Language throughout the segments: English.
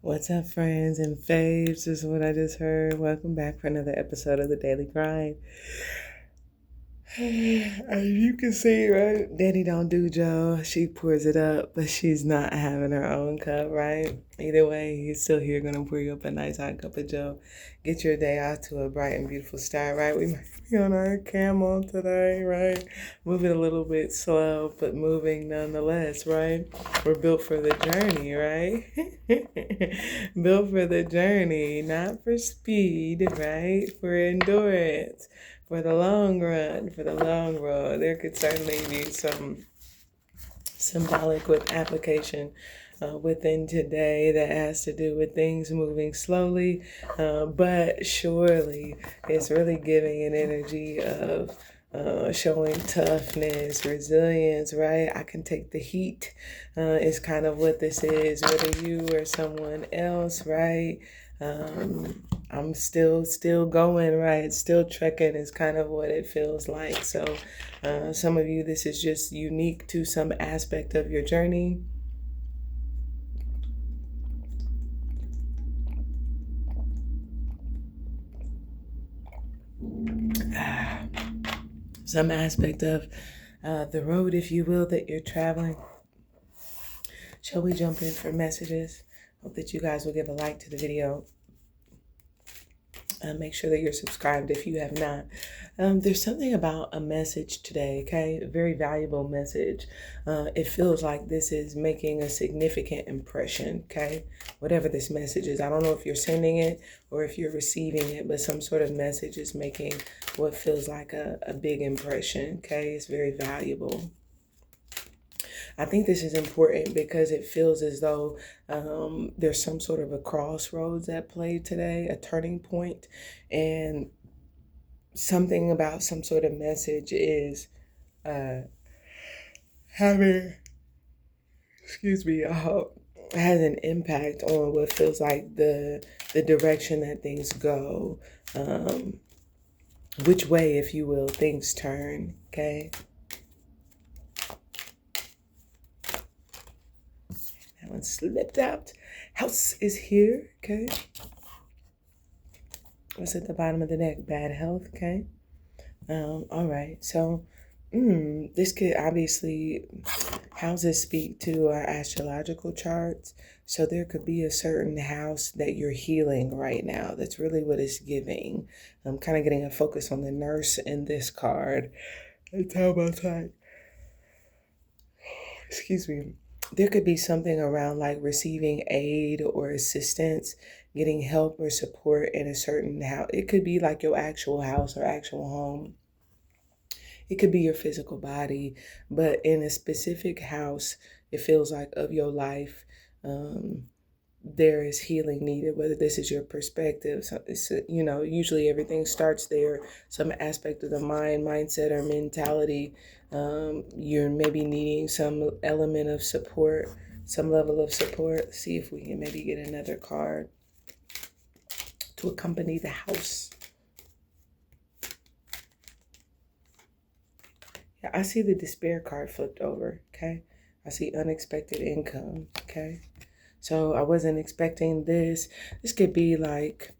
What's up, friends and faves? This is what I just heard. Welcome back for another episode of the Daily Grind. As you can see, right? Dannie don't do Joe. She pours it up, but she's not having her own cup, right? Either way, he's still here gonna pour you up a nice hot cup of Joe. Get your day out to a bright and beautiful start, right? We might be on our camel today, right? Moving a little bit slow, but moving nonetheless, right? We're built for the journey, right? Built for the journey, not for speed, right? For endurance, for the long run, for the long road. There could certainly be some symbolic with application within today that has to do with things moving slowly, but surely it's really giving an energy of showing toughness, resilience, right? I can take the heat is kind of what this is, whether you or someone else, right? I'm still going, right? Still trekking is kind of what it feels like. So some of you, this is just unique to some aspect of your journey. Some aspect of the road, if you will, that you're traveling. Shall we jump in for messages? Hope that you guys will give a like to the video. Make sure that you're subscribed if you have not. There's something about a message today, okay? A very valuable message. It feels like this is making a significant impression, okay? Whatever this message is. I don't know if you're sending it or if you're receiving it, but some sort of message is making what feels like a big impression, okay? It's very valuable. I think this is important because it feels as though there's some sort of a crossroads at play today, a turning point, and something about some sort of message is having, has an impact on what feels like the direction that things go, which way, if you will, things turn, okay? That one slipped out. House is here, okay? What's at the bottom of the deck? Bad health, okay? All right, so this could obviously, houses speak to our astrological charts. So there could be a certain house that you're healing right now. That's really what it's giving. I'm kind of getting a focus on the nurse in this card. It's how about that? Excuse me. There could be something around like receiving aid or assistance, getting help or support in a certain house. It could be like your actual house or actual home. It could be your physical body, but in a specific house, it feels like of your life, there is healing needed, whether this is your perspective. So it's, usually everything starts there, some aspect of the mind, mindset, or mentality. You're maybe needing some element of support, some level of support. Let's see if we can maybe get another card to accompany the house. Yeah, I see the despair card flipped over, okay? I see unexpected income, okay? So I wasn't expecting this. This could be like,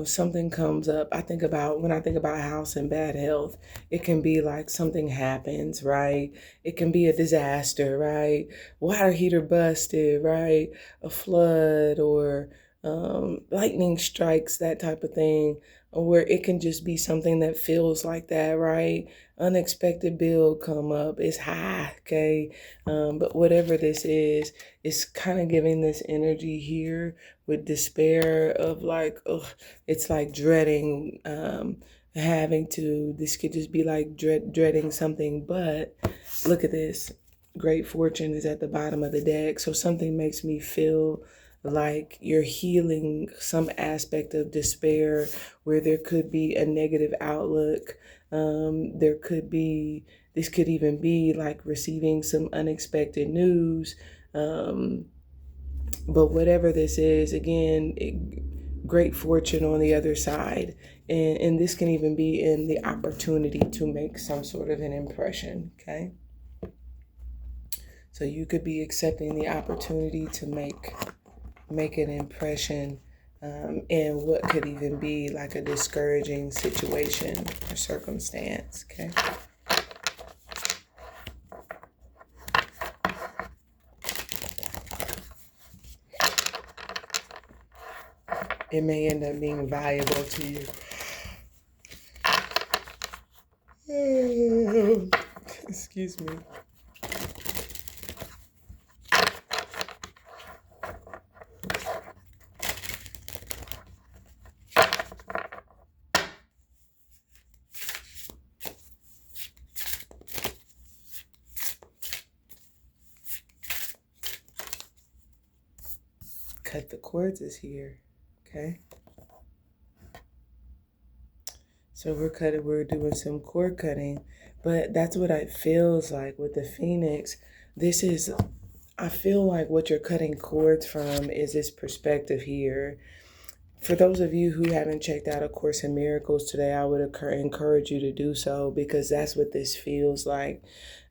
something comes up. When I think about house and bad health, it can be like something happens, right? It can be a disaster, right? Water heater busted, right? A flood or lightning strikes, that type of thing, or where it can just be something that feels like that, right? Unexpected bill come up, it's high, okay? But whatever this is, it's kind of giving this energy here with despair of like, ugh, it's like dreading this could just be like dreading something. But look at this. Great fortune is at the bottom of the deck. So something makes me feel like you're healing some aspect of despair where there could be a negative outlook. This could even be like receiving some unexpected news. But whatever this is, again, great fortune on the other side. And this can even be in the opportunity to make some sort of an impression, okay? So you could be accepting the opportunity to make make an impression in what could even be like a discouraging situation or circumstance, okay? It may end up being valuable to you. Excuse me. Cut the cords is here, okay? So we're doing some cord cutting, but that's what it feels like with the Phoenix. I feel like what you're cutting cords from is this perspective here. For those of you who haven't checked out A Course in Miracles today, I would encourage you to do so, because that's what this feels like.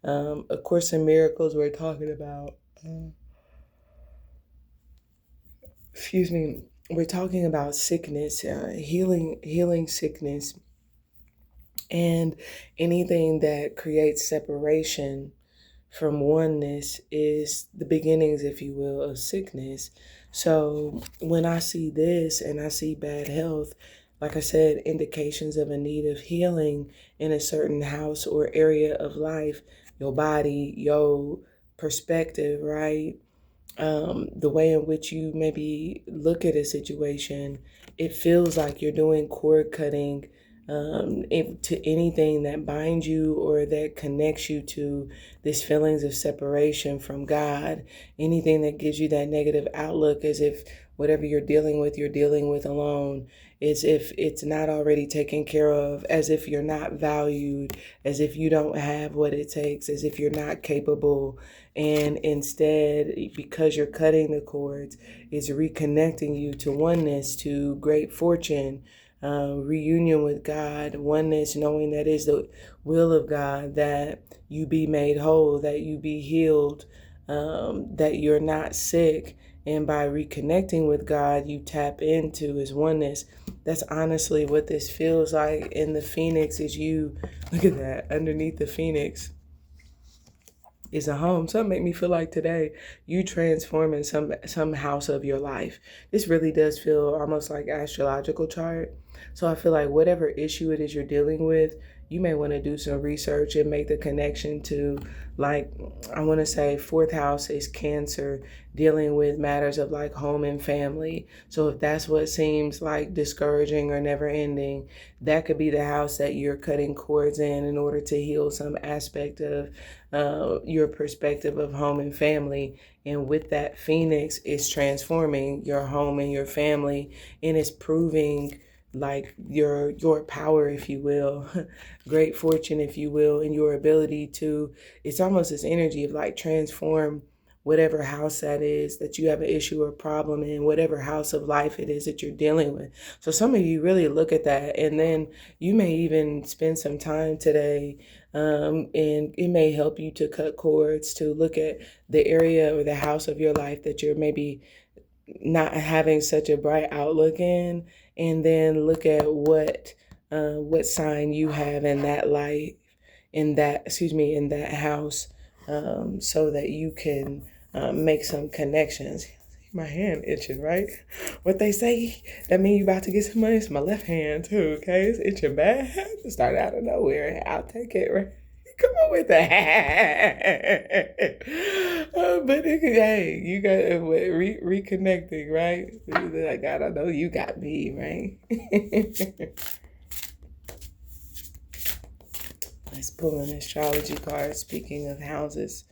A Course in Miracles, we're talking about, we're talking about sickness, healing sickness, and anything that creates separation from oneness is the beginnings, if you will, of sickness. So when I see this and I see bad health, like I said, indications of a need of healing in a certain house or area of life, your body, your perspective, right? The way in which you maybe look at a situation, it feels like you're doing cord cutting to anything that binds you or that connects you to these feelings of separation from God, anything that gives you that negative outlook, as if whatever you're dealing with alone, as if it's not already taken care of, as if you're not valued, as if you don't have what it takes, as if you're not capable. And instead, because you're cutting the cords, it's reconnecting you to oneness, to great fortune, reunion with God, oneness, knowing that is the will of God, that you be made whole, that you be healed, that you're not sick. And by reconnecting with God, you tap into his oneness. That's honestly what this feels like. And the Phoenix is you. Look at that. Underneath the Phoenix is a home. Some make me feel like today you transforming some house of your life. This really does feel almost like astrological chart. So I feel like whatever issue it is you're dealing with, you may want to do some research and make the connection to, like, I want to say fourth house is Cancer, dealing with matters of like home and family. So if that's what seems like discouraging or never ending, that could be the house that you're cutting cords in order to heal some aspect of your perspective of home and family. And with that, Phoenix is transforming your home and your family, and it's proving like your power, if you will, great fortune, if you will, and your ability to, it's almost this energy of like transform whatever house that is that you have an issue or problem in, whatever house of life it is that you're dealing with. So some of you really look at that, and then you may even spend some time today, and it may help you to cut cords, to look at the area or the house of your life that you're maybe not having such a bright outlook in, and then look at what sign you have in that light, in that house, so that you can make some connections. My hand itching, right? What they say, that mean you about to get some money. It's my left hand too, okay? It's itching bad. It started out of nowhere. I'll take it, right? Come on with that. But hey, you got reconnecting, right? Like, God, I know you got me, right? Let's pull an astrology card. Speaking of houses,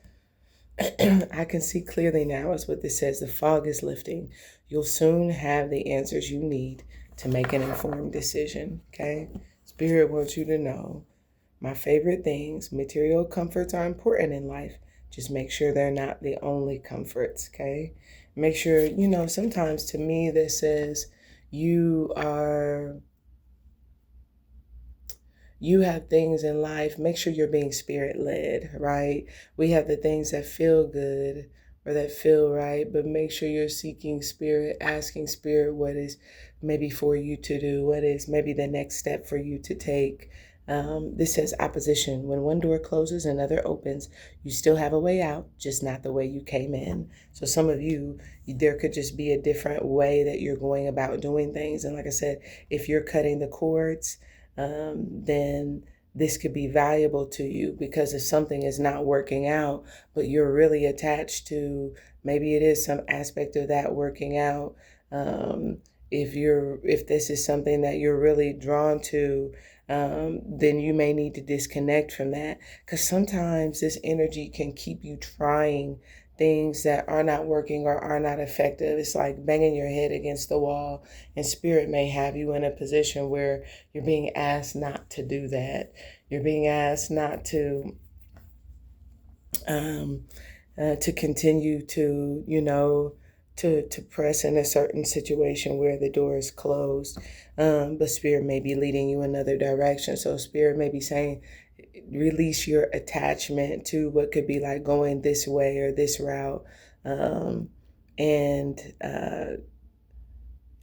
I can see clearly now is what this says. The fog is lifting. You'll soon have the answers you need to make an informed decision, okay? Spirit wants you to know, my favorite things, material comforts are important in life. Just make sure they're not the only comforts, okay? Make sure, sometimes to me this says you have things in life. Make sure you're being spirit led, right? We have the things that feel good, or that feel right, but make sure you're seeking spirit, asking spirit what is maybe for you to do, what is maybe the next step for you to take. This says opposition. When one door closes, another opens. You still have a way out, just not the way you came in. So some of you, there could just be a different way that you're going about doing things. And like I said, if you're cutting the cords, then this could be valuable to you, because if something is not working out, but you're really attached to, maybe it is some aspect of that working out. If this is something that you're really drawn to, then you may need to disconnect from that, because sometimes this energy can keep you trying things that are not working or are not effective. It's like banging your head against the wall, and spirit may have you in a position where you're being asked not to do that. You're being asked not to continue to, to press in a certain situation where the door is closed. But spirit may be leading you another direction. So spirit may be saying, release your attachment to what could be like going this way or this route. And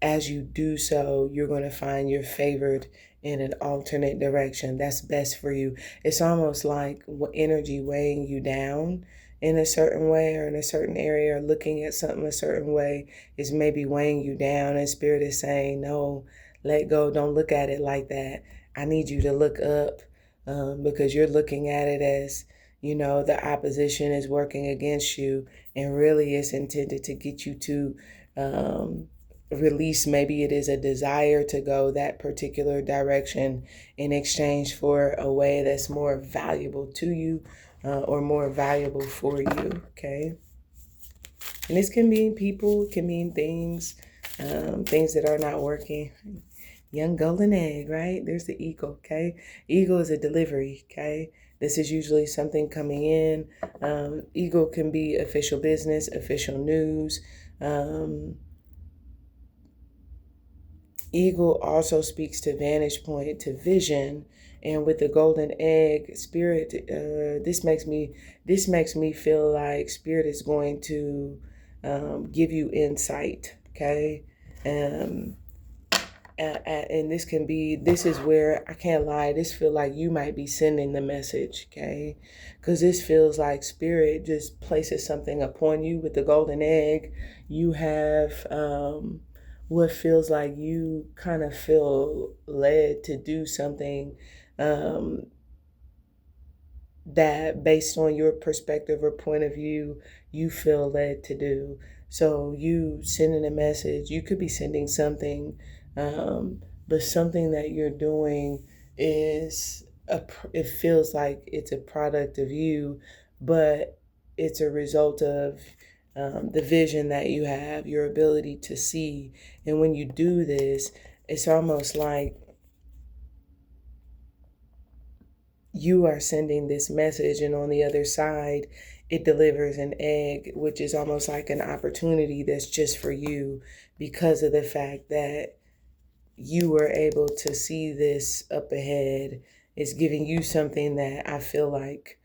as you do so, you're going to find you're favored in an alternate direction that's best for you. It's almost like energy weighing you down in a certain way or in a certain area, or looking at something a certain way is maybe weighing you down, and spirit is saying, no, let go. Don't look at it like that. I need you to look up, because you're looking at it as, the opposition is working against you, and really it's intended to get you to release. Maybe it is a desire to go that particular direction in exchange for a way that's more valuable to you, or more valuable for you. Okay. And this can mean people, can mean things, things that are not working. Young golden egg, right? There's the eagle. Okay. Eagle is a delivery. Okay. This is usually something coming in. Eagle can be official business, official news. Eagle also speaks to vantage point, to vision, and with the golden egg, spirit. This makes me feel like spirit is going to give you insight. Okay, and this is where I can't lie. This feel like you might be sending the message. Okay, because this feels like spirit just places something upon you with the golden egg. You have what feels like you kind of feel led to do something that, based on your perspective or point of view, you feel led to do. So you sending a message, you could be sending something, but something that you're doing it feels like it's a product of you, but it's a result of the vision that you have, your ability to see. And when you do this, it's almost like you are sending this message, and on the other side, it delivers an egg, which is almost like an opportunity that's just for you, because of the fact that you were able to see this up ahead. It's giving you something that I feel like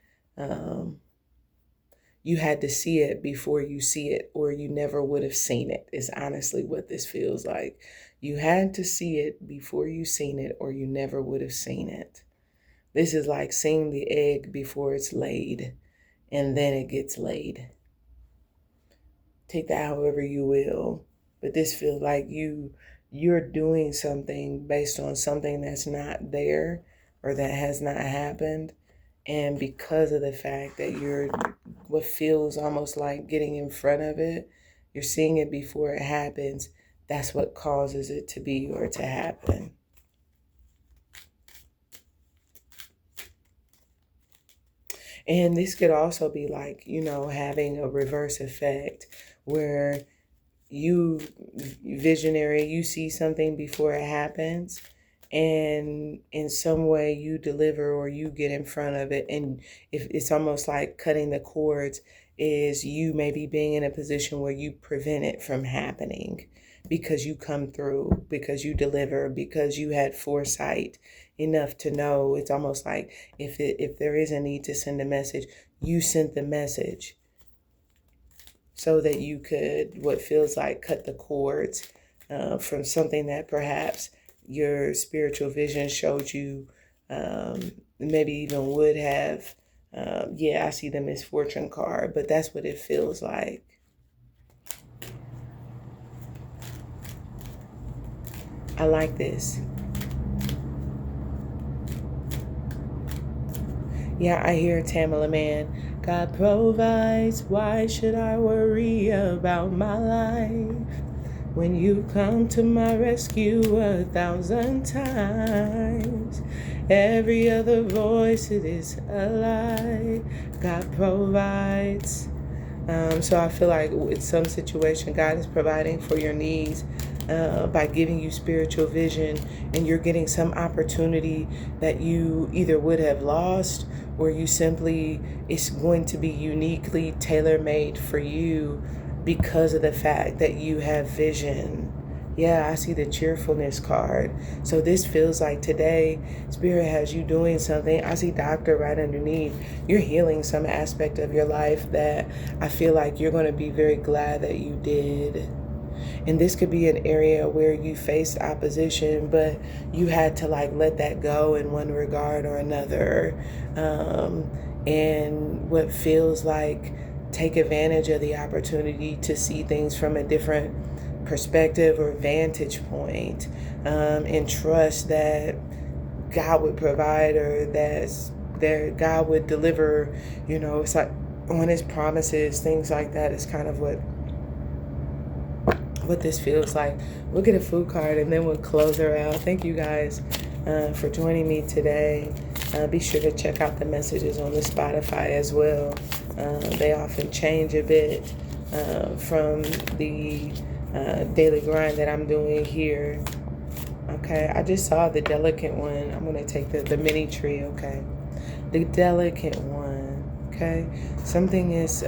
you had to see it before you see it, or you never would have seen it, is honestly what this feels like. You had to see it before you seen it, or you never would have seen it. This is like seeing the egg before it's laid, and then it gets laid. Take that however you will, but this feels like you're doing something based on something that's not there, or that has not happened. And because of the fact that you're what feels almost like getting in front of it, you're seeing it before it happens. That's what causes it to be or to happen. And this could also be like, having a reverse effect where you, visionary, you see something before it happens, and in some way you deliver or you get in front of it. And if it's almost like cutting the cords, is you maybe being in a position where you prevent it from happening, because you come through, because you deliver, because you had foresight enough to know. It's almost like if there is a need to send a message, you sent the message. so that you could, what feels like, cut the cords from something that perhaps your spiritual vision showed you, maybe even would have. Yeah, I see the misfortune card, but that's what it feels like. I like this. Yeah, I hear Tamala Man. God provides, why should I worry about my life? When you come to my rescue 1,000 times, every other voice, it is a lie. God provides. So I feel like in some situation, God is providing for your needs by giving you spiritual vision, and you're getting some opportunity that you either would have lost, or you simply, it's going to be uniquely tailor-made for you because of the fact that you have vision. Yeah, I see the cheerfulness card. So this feels like today, Spirit has you doing something. I see doctor right underneath. You're healing some aspect of your life that I feel like you're going to be very glad that you did. And this could be an area where you faced opposition, but you had to like let that go in one regard or another. And what feels like take advantage of the opportunity to see things from a different perspective or vantage point, and trust that God would provide, or that God would deliver, it's like on his promises, things like that is kind of what this feels like. We'll get a food card and then we'll close her out. Thank you guys for joining me today. Be sure to check out the messages on the Spotify as well. They often change a bit from the daily grind that I'm doing here. Okay, I just saw the delicate one. I'm going to take the mini tree, okay? The delicate one, okay? Something is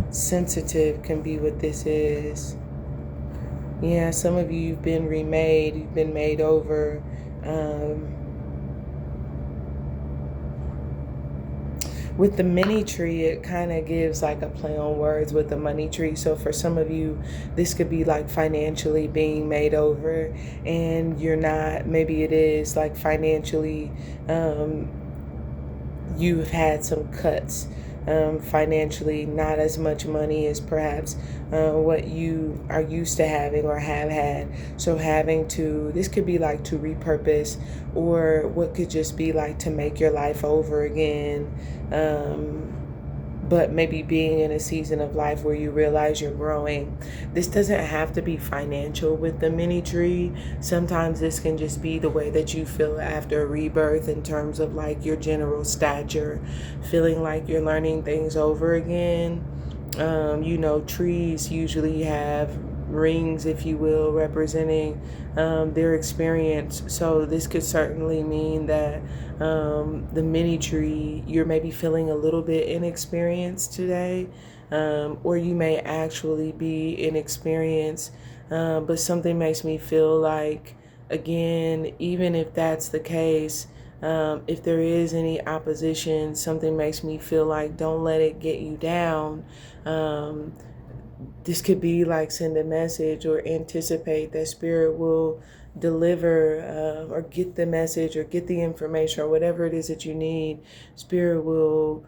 sensitive can be what this is. Yeah, some of you, you've been remade, you've been made over. With the mini tree, it kind of gives like a play on words with the money tree. So for some of you, this could be like financially being made over, and you're not, maybe it is like financially, you've had some cuts. Financially, not as much money as perhaps what you are used to having or have had. So having to, this could be like to repurpose, or what could just be like to make your life over again. But maybe being in a season of life where you realize you're growing. This doesn't have to be financial with the mini tree. Sometimes this can just be the way that you feel after a rebirth, in terms of like your general stature, feeling like you're learning things over again. Trees usually have rings, if you will, representing their experience. So this could certainly mean that the mini tree, you're maybe feeling a little bit inexperienced today, or you may actually be inexperienced, but something makes me feel like, again, even if that's the case, if there is any opposition, something makes me feel like don't let it get you down. This could be like send a message or anticipate that Spirit will deliver, or get the message or get the information or whatever it is that you need. Spirit will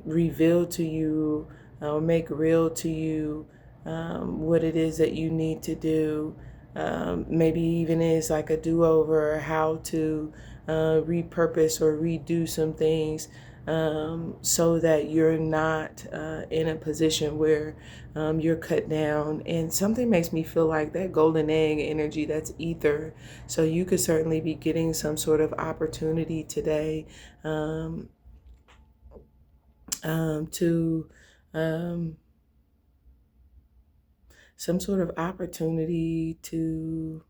reveal to you or make real to you what it is that you need to do. Maybe even is like a do-over, or how to repurpose or redo some things, so that you're not in a position where you're cut down. And something makes me feel like that golden egg energy, that's ether. So you could certainly be getting some sort of opportunity today, to some sort of opportunity to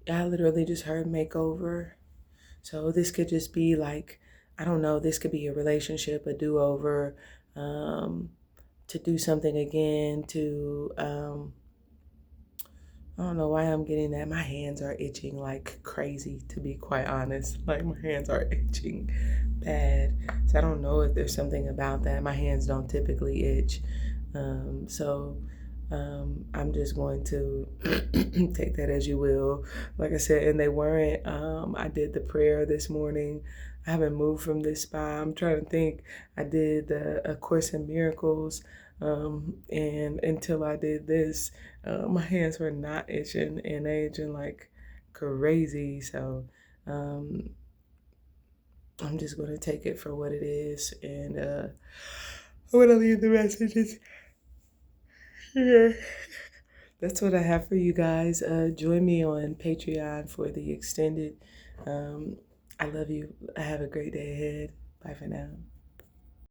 I literally just heard makeover. So this could just be like, I don't know, this could be a relationship, a do-over, to do something again, to I don't know why I'm getting that. My hands are itching like crazy, to be quite honest. Like my hands are itching bad. So I don't know if there's something about that. My hands don't typically itch. I'm just going to take that as you will. Like I said, and they weren't. I did the prayer this morning. I haven't moved from this spot. I'm trying to think. I did the A Course in Miracles. And until I did this, my hands were not itching and they itching like crazy. So um, I'm just going to take it for what it is. And I'm going to leave the messages here. That's what I have for you guys. Join me on Patreon for the extended. I love you. Have a great day ahead. Bye for now.